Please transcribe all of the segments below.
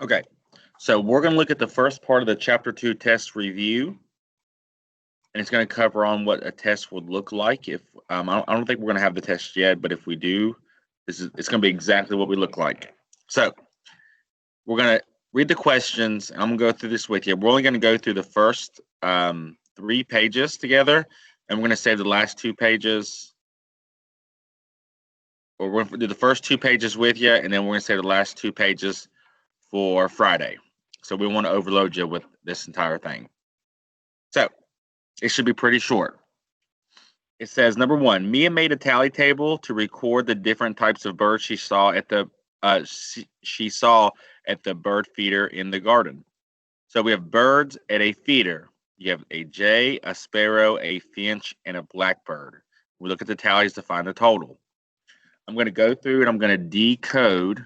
Okay, so we're going to look at the first part of the Chapter 2 test review, and it's going to cover on what a test would look like. If I don't think we're going to have the test yet, but if we do, it's going to be exactly what we look like. So we're going to read the questions, and I'm going to go through this with you. We're only going to go through the first 3 pages together, and we're going to save the last 2 pages. Or we're going to do the first 2 pages with you, and then we're going to save the last 2 pages for Friday. So we want to overload you with this entire thing. So it should be pretty short. It says, number 1, Mia made a tally table to record the different types of birds she saw at the bird feeder in the garden. So we have birds at a feeder. You have a jay, a sparrow, a finch, and a blackbird. We look at the tallies to find the total. I'm going to go through and I'm going to decode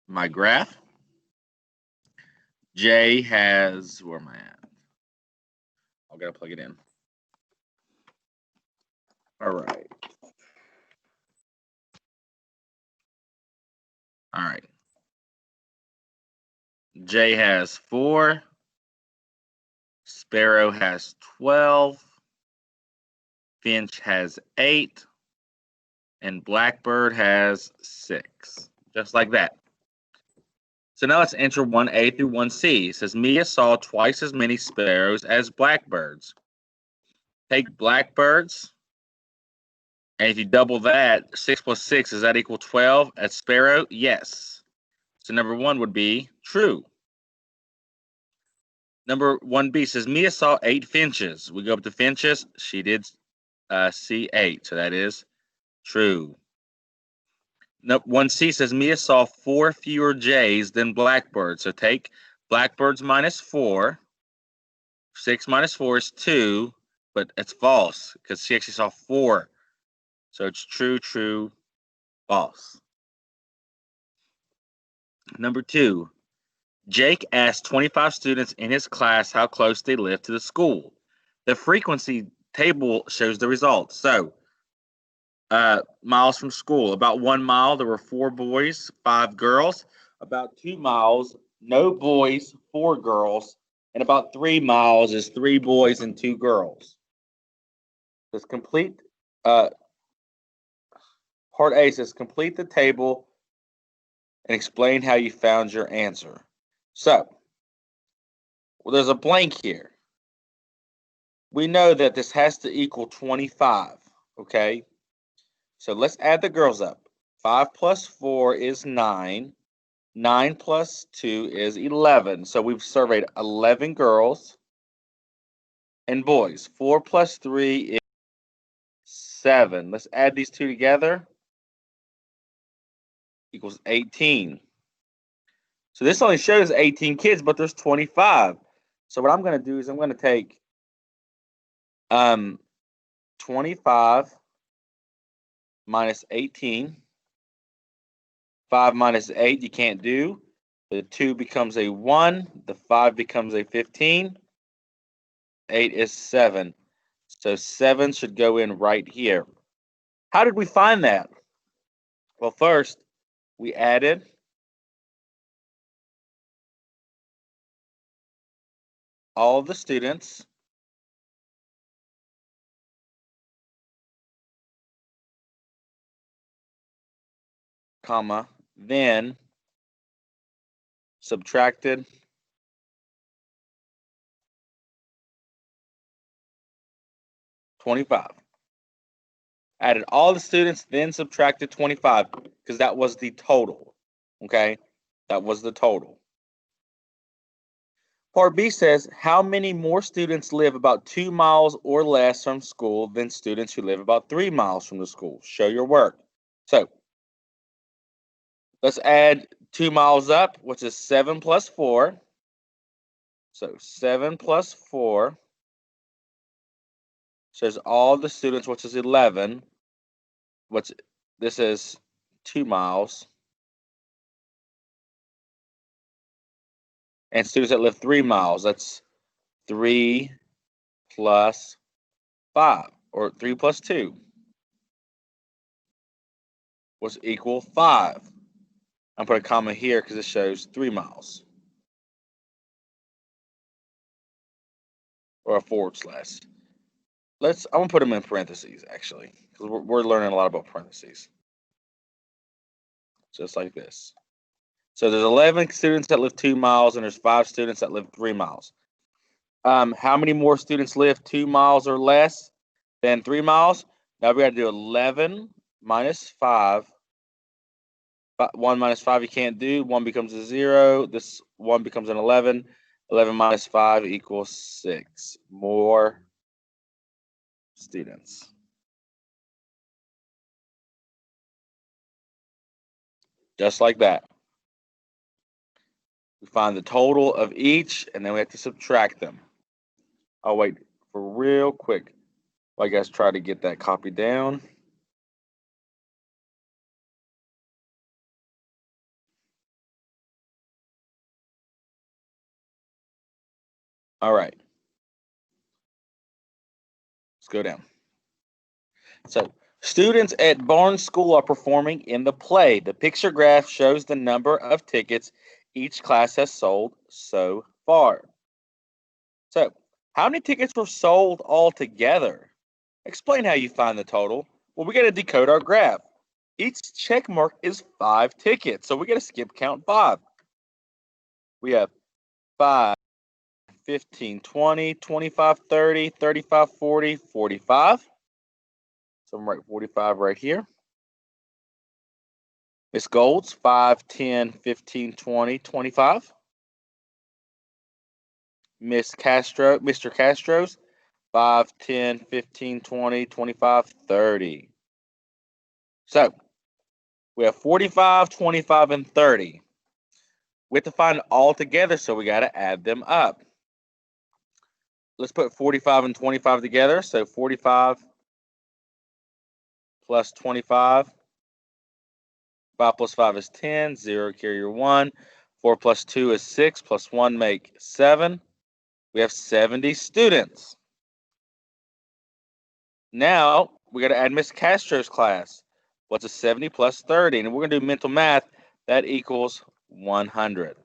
my graph. Jay has, where am I at? I've got to plug it in. All right. All right. Jay has 4. Sparrow has 12. Finch has 8. And Blackbird has 6. Just like that. So now let's enter 1A through 1C. It says Mia saw twice as many sparrows as blackbirds. Take blackbirds, and if you double that, 6 plus 6, does that equal 12 at sparrow? Yes. So number 1 would be true. Number 1B says Mia saw 8 finches. We go up to finches. She did see 8, so that is true. 1C says Mia saw 4 fewer jays than blackbirds. So take blackbirds minus 4. 6 minus 4 is 2, but it's false because she actually saw 4. So it's true, true, false. Number 2, Jake asked 25 students in his class how close they lived to the school. The frequency table shows the results. So, miles from school. About 1 mile, there were 4 boys, 5 girls. About 2 miles, no boys, 4 girls. And about 3 miles is 3 boys and 2 girls. Let's complete. Part A says complete the table and explain how you found your answer. So, there's a blank here. We know that this has to equal 25, okay? So let's add the girls up. 5 plus 4 is 9. 9 plus 2 is 11. So we've surveyed 11 girls and boys. 4 plus 3 is 7. Let's add these two together. Equals 18. So this only shows 18 kids, but there's 25. So what I'm going to do is I'm going to take 25 minus 18. 5 minus 8 you can't do. The 2 becomes a 1. The 5 becomes a 15. 8 is 7. So 7 should go in right here. How did we find that? Well, first, we added all of the students, comma, then subtracted $25. Added all the students, then subtracted 25 because that was the total. Okay, that was the total. Part B says, how many more students live about 2 miles or less from school than students who live about 3 miles from the school? Show your work. So let's add 2 miles up, which is 7 plus 4. So 7 plus 4 says all the students, which is 11. This is 2 miles. And students that live 3 miles, that's 3 plus 5, or 3 plus 2, was equal 5. I'm putting a comma here because it shows 3 miles. Or a forward slash. I'm gonna put them in parentheses actually, because we're learning a lot about parentheses. Just like this. So there's 11 students that live 2 miles, and there's 5 students that live 3 miles. How many more students live 2 miles or less than 3 miles? Now we got to do 11 minus 5. 1 minus 5 you can't do. 1 becomes a 0. This 1 becomes an 11. 11 minus 5 equals 6. More students. Just like that. We find the total of each, and then we have to subtract them. I'll wait for real quick while you guys try to get that copy down. All right. Let's go down. So, students at Barnes School are performing in the play. The picture graph shows the number of tickets each class has sold so far. So, how many tickets were sold altogether? Explain how you find the total. Well, we got to decode our graph. Each check mark is 5 tickets, so we got to skip count 5. We have 5, 15, 20, 25, 30, 35, 40, 45. So I'm write 45 right here. Miss Gold's 5, 10, 15, 20, 25. Mr. Castro's 5, 10, 15, 20, 25, 30. So we have 45, 25, and 30. We have to find all together, so we got to add them up. Let's put 45 and 25 together. So 45 plus 25. 5 plus 5 is 10. 0, carry your 1. 4 plus 2 is 6. Plus 1 make 7. We have 70 students. Now, we got to add Miss Castro's class. What's a 70 plus 30? And we're going to do mental math. That equals 100.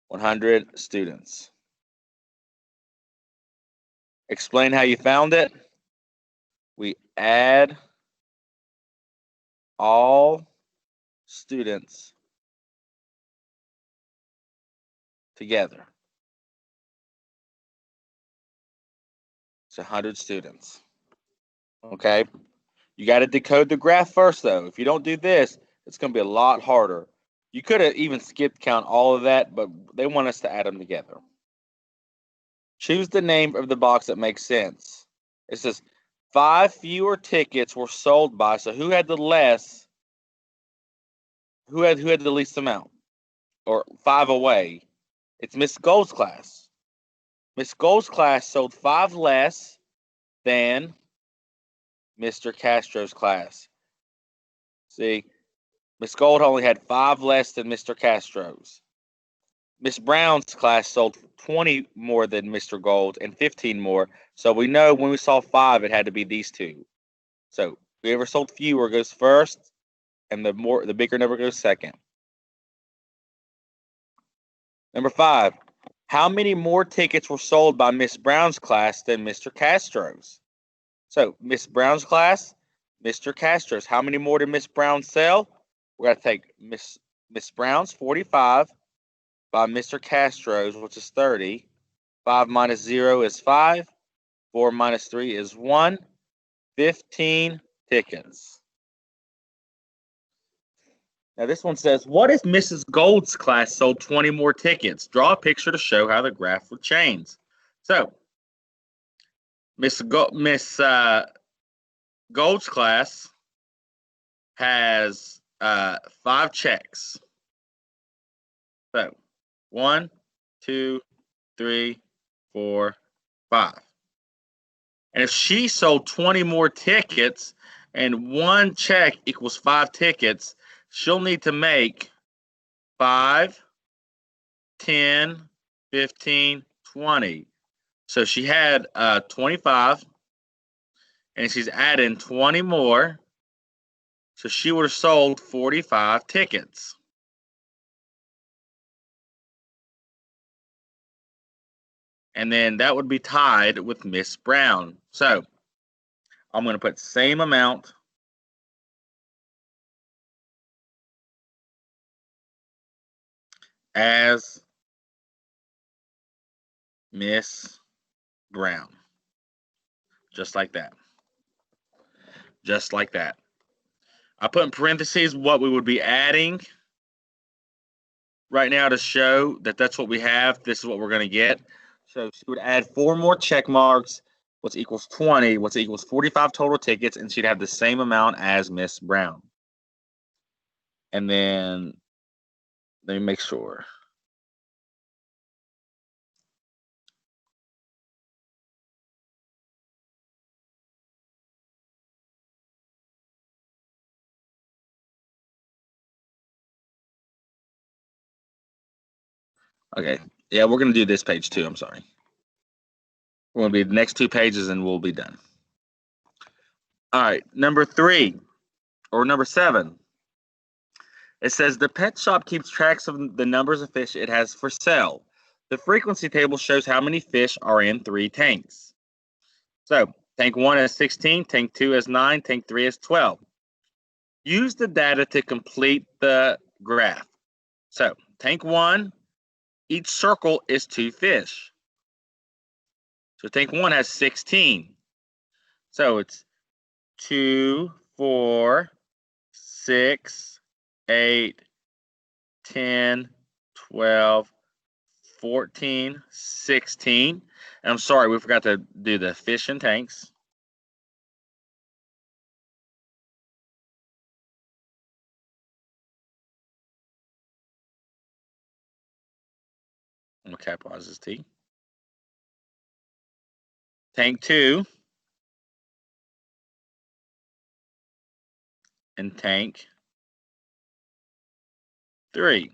100 students. Explain how you found it. We add all students together. It's 100 students. Okay. You got to decode the graph first, though. If you don't do this, it's going to be a lot harder. You could have even skipped count all of that, but they want us to add them together. Choose the name of the box that makes sense. It says 5 fewer tickets were sold by. So who had the less? Who had the least amount? Or 5 away? It's Miss Gold's class. Miss Gold's class sold 5 less than Mr. Castro's class. See, Miss Gold only had 5 less than Mr. Castro's. Miss Brown's class sold 20 more than Mr. Gold and 15 more. So we know when we saw 5, it had to be these two. So whoever sold fewer goes first, and the bigger number goes second. Number 5. How many more tickets were sold by Miss Brown's class than Mr. Castro's? So Miss Brown's class, Mr. Castro's. How many more did Miss Brown sell? We're going to take Miss Brown's 45 by Mr. Castro's, which is 30. 5 minus 0 is 5. 4 minus 3 is 1. 15 tickets. Now this one says, what if Mrs. Gold's class sold 20 more tickets? Draw a picture to show how the graph would change. So Miss Gold's class has 5 checks. So 1, 2, 3, 4, 5. And if she sold 20 more tickets and 1 check equals 5 tickets, she'll need to make 5, 10, 15, 20. So she had 25, and she's adding 20 more. So she would have sold 45 tickets. And then that would be tied with Miss Brown. So I'm going to put same amount as Miss Brown. Just like that. Just like that. I put in parentheses what we would be adding right now to show that that's what we have. This is what we're going to get. So she would add 4 more check marks, which equals 20, which equals 45 total tickets, and she'd have the same amount as Miss Brown. And then let me make sure. Okay. Yeah, we're going to do this page too. I'm sorry. We're going to be the next 2 pages and we'll be done. All right. Number 3 or number 7. It says the pet shop keeps tracks of the numbers of fish it has for sale. The frequency table shows how many fish are in 3 tanks. So tank 1 has 16, tank 2 has 9, tank 3 has 12. Use the data to complete the graph. So tank 1, each circle is 2 fish. So tank 1 has 16. So it's 2, 4, 6, 8, 10, 12, 14, 16. And I'm sorry, we forgot to do the fish and tanks. I'm going to capitalize this T. Tank 2 and tank 3.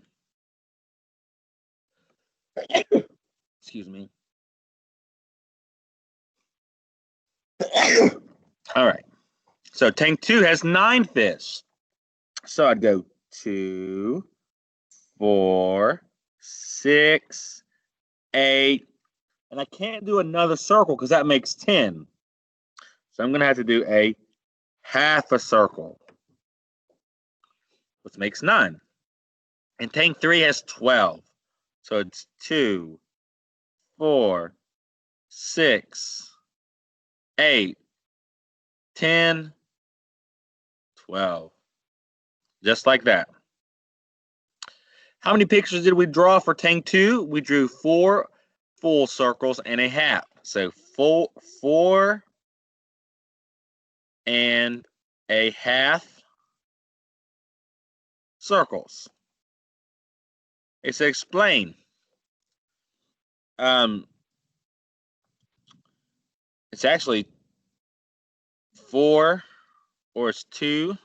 Excuse me. All right. So tank 2 has 9 fish. So I'd go 2, 4, 6, 8. And I can't do another circle because that makes 10. So I'm going to have to do a half a circle, which makes 9. And tank 3 has 12. So it's 2, 4, 6, 8, 10, 12. Just like that. How many pictures did we draw for tank 2? We drew 4 full circles and a half. So 4 and a half circles. It's explain. It's actually 4, or it's 2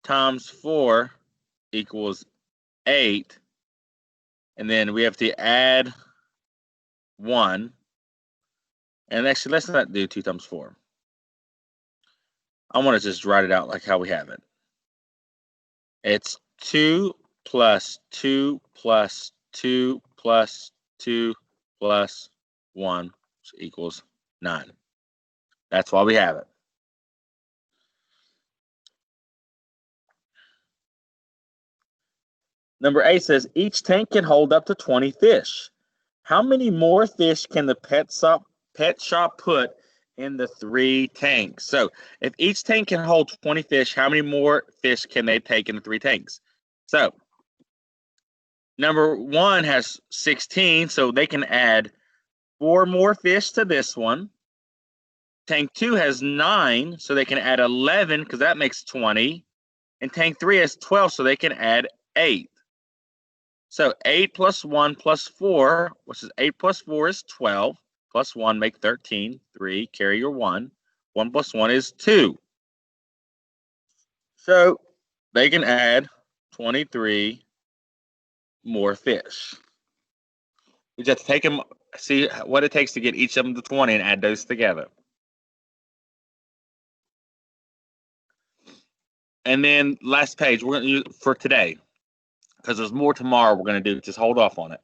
times 4 equals 8. And then we have to add 1. And actually, let's not do 2 times 4. I want to just write it out like how we have it. It's 2 plus 2 plus 2 plus 2 plus 1, which equals 9. That's why we have it. Number 8 says each tank can hold up to 20 fish. How many more fish can the pet shop put in the 3 tanks? So if each tank can hold 20 fish, how many more fish can they take in the 3 tanks? So number 1 has 16, so they can add 4 more fish to this one. Tank 2 has 9, so they can add 11 because that makes 20. And tank 3 has 12, so they can add 8. So 8 plus 1 plus 4, which is 8 plus 4 is 12, plus 1 make 13, 3, carry your 1. 1 plus 1 is 2. So they can add 23 more fish. We just take them, see what it takes to get each of them to 20 and add those together. And then last page, we're going to use for today, because there's more tomorrow we're going to do. Just hold off on it.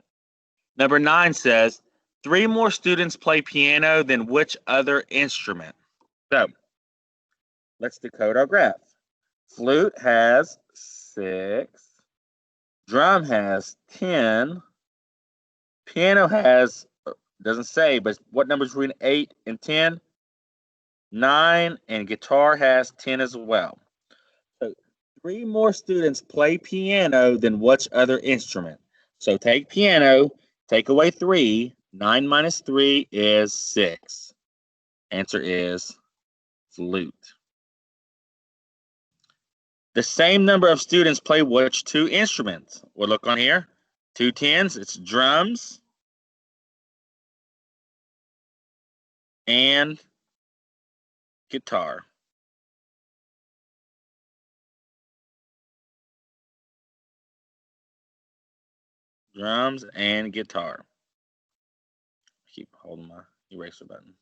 Number 9 says, 3 more students play piano than which other instrument? So, let's decode our graph. Flute has 6. Drum has 10. Piano has, doesn't say, but what number is between 8 and 10? 9. And guitar has 10 as well. So 3 more students play piano than which other instrument? So take piano, take away 3. 9 minus 3 is 6. Answer is flute. The same number of students play which 2 instruments? We'll look on here. 2 10s, it's drums and guitar. Drums and guitar. Keep holding my eraser button.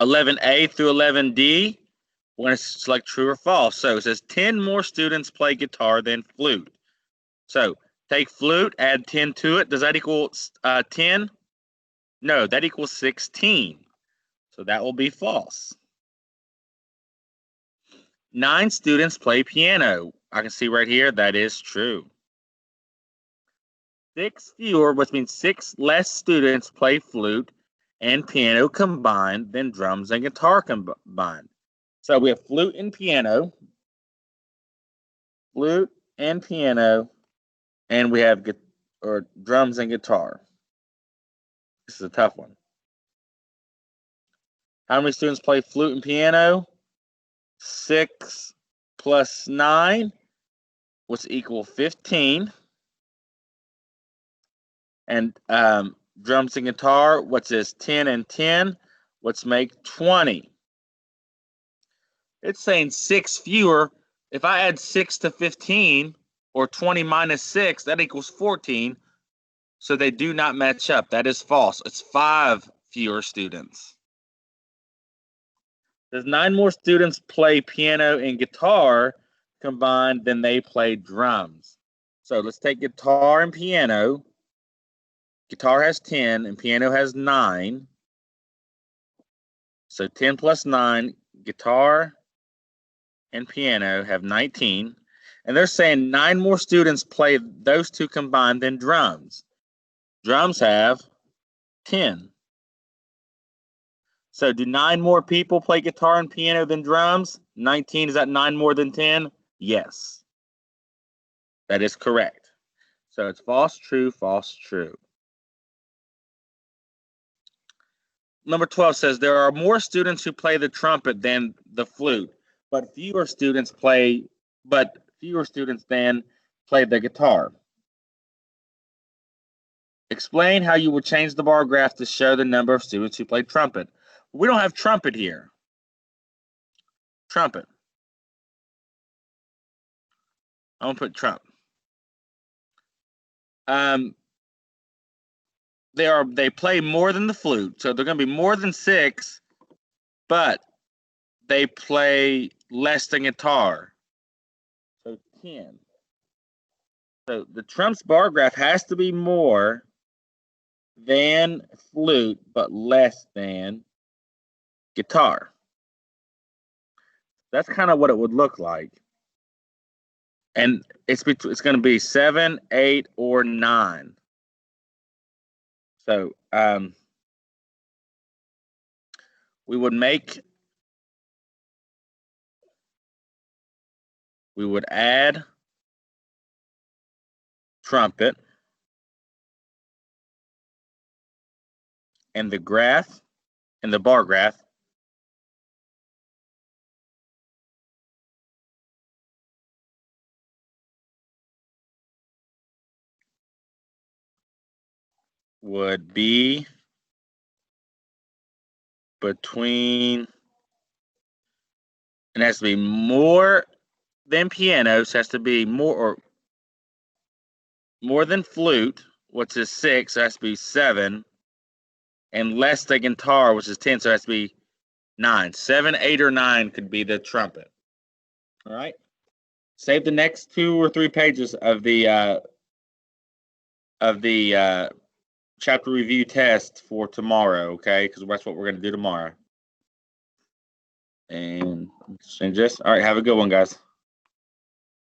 11A through 11D, we're going to select true or false. So it says 10 more students play guitar than flute. So take flute, add 10 to it. Does that equal 10? No, that equals 16. So that will be false. 9 students play piano. I can see right here that is true. 6 fewer, which means 6 less students play flute and piano combined than drums and guitar combined. So we have flute and piano, and we have drums and guitar. This is a tough one. How many students play flute and piano? 6 plus 9, which equal 15. And drums and guitar, what's this? 10 and 10, let's make 20. It's saying 6 fewer. If I add 6 to 15, or 20 minus 6, that equals 14. So they do not match up. That is false. It's 5 fewer students. There's 9 more students play piano and guitar combined than they play drums. So let's take guitar and piano. Guitar has 10 and piano has 9. So 10 plus 9, guitar and piano have 19. And they're saying 9 more students play those 2 combined than drums. Drums have 10. So do 9 more people play guitar and piano than drums? 19, is that 9 more than 10? Yes. That is correct. So it's false, true, false, true. Number 12 says there are more students who play the trumpet than the flute, but fewer students than play the guitar. Explain how you would change the bar graph to show the number of students who play trumpet. We don't have trumpet here. Trumpet. I'm gonna put trump. They play more than the flute, so they're gonna be more than 6, but they play less than guitar. So 10. So the trump's bar graph has to be more than flute, but less than guitar. That's kind of what it would look like. And it's going to be 7, 8, or 9. So we would add trumpet, and the graph, and the bar graph would be between, it has to be more than piano, so it has to be more than flute, which is 6, so it has to be 7, and less than guitar, which is 10, so it has to be 9. 7, 8, or 9 could be the trumpet. All right. Save the next 2 or 3 pages of the of the chapter review test for tomorrow, okay? Because that's what we're going to do tomorrow. And change this. All right, have a good one, guys.